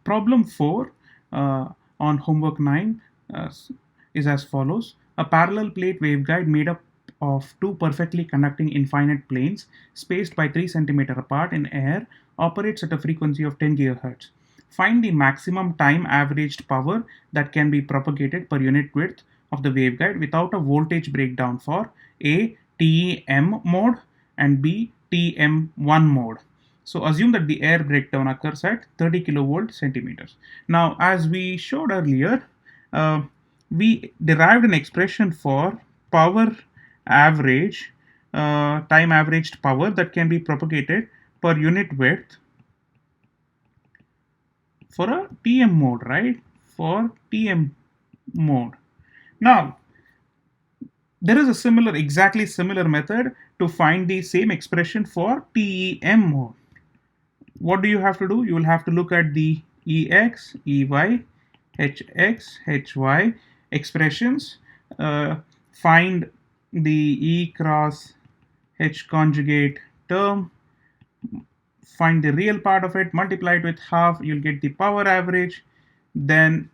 Problem 4 on homework 9 is as follows. A parallel plate waveguide made up of two perfectly conducting infinite planes spaced by 3 cm apart in air operates at a frequency of 10 GHz. Find the maximum time averaged power that can be propagated per unit width of the waveguide without a voltage breakdown for A. TEM mode and B. TM1 mode. So assume that the air breakdown occurs at 30 kilovolt centimeters. Now, as we showed earlier, we derived an expression for power average, time averaged power that can be propagated per unit width for a TM mode, right? For TM mode. Now, there is a exactly similar method to find the same expression for TEM mode. What do you have to do? You will have to look at the EX, EY, HX, HY expressions, find the E cross H conjugate term, find the real part of it, multiply it with half, you'll get the power average, then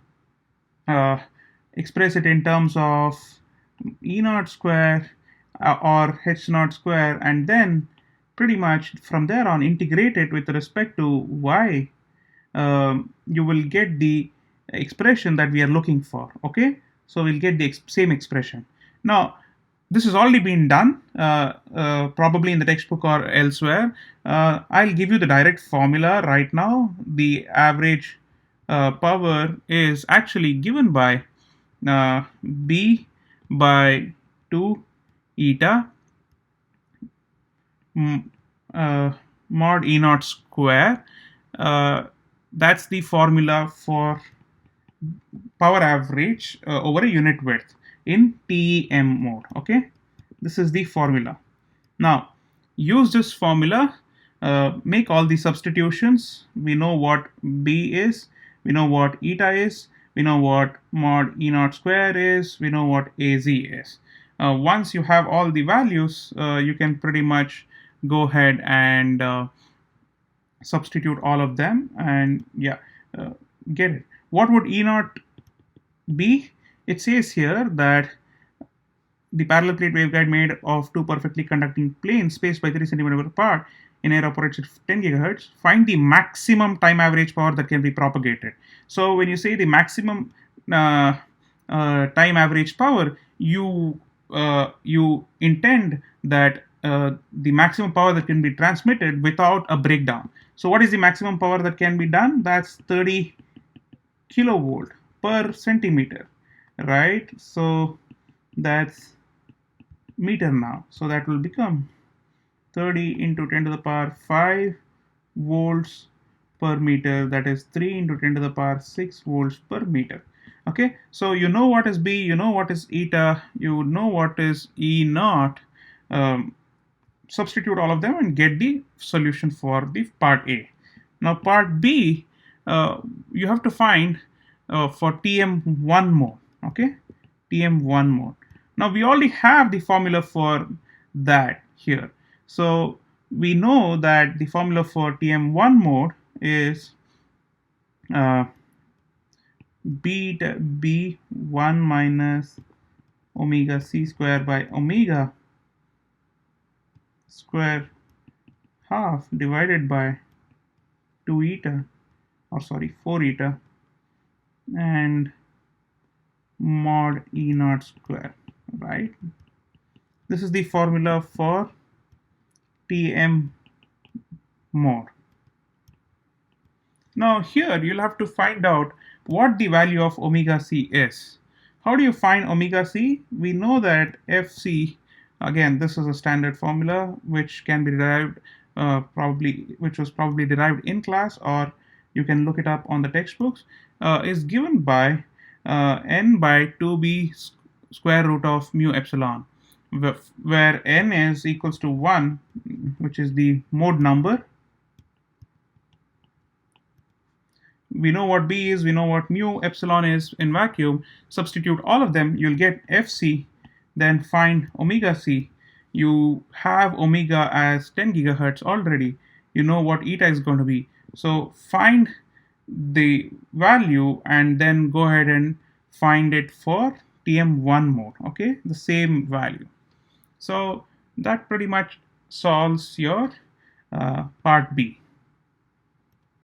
express it in terms of E0 square or H0 square, and then pretty much from there on integrate it with respect to y. You will get the expression that we are looking for. Okay, so we'll get the same expression. Now this has already been done, probably in the textbook or elsewhere. I'll give you the direct formula right now. The average power is actually given by B by 2 eta mod E0 square. That's the formula for power average over a unit width in TEM mode. Okay, this is the formula. Now use this formula, make all the substitutions. We know what B is, we know what eta is, we know what mod E0 square is, we know what AZ is. Once you have all the values, you can pretty much go ahead and substitute all of them and get it. What would E0 be? It says here that the parallel plate waveguide made of two perfectly conducting planes spaced by 3 cm apart in air operates at 10 GHz. Find the maximum time average power that can be propagated. So when you say the maximum time average power, you intend that the maximum power that can be transmitted without a breakdown. So what is the maximum power that can be done? That's 30 kilovolt per centimeter, right? So that's meter now. So that will become 30 into 10 to the power 5 volts per meter. That is 3 into 10 to the power 6 volts per meter. Okay, so you know what is B, you know what is eta, you know what is E0. Substitute all of them and get the solution for the part A. Now part B, you have to find for TM1 mode. Okay, TM1 mode. Now we already have the formula for that here. So we know that the formula for TM1 mode is beta B1 minus omega c square by omega square half divided by 2 eta, or sorry 4 eta, and mod E0 square, right? This is the formula for TM mode. Now here you'll have to find out what the value of omega c is. How do you find omega c? We know that Fc, again this is a standard formula which can be derived which was probably derived in class, or you can look it up on the textbooks, is given by n by 2b square root of mu epsilon, where n is equals to 1, which is the mode number. We know what B is, we know what mu epsilon is in vacuum. Substitute all of them, you'll get Fc, then find omega c. You have omega as 10 gigahertz already. You know what eta is going to be. So find the value and then go ahead and find it for TM1 mode, okay, the same value. So that pretty much solves your part B.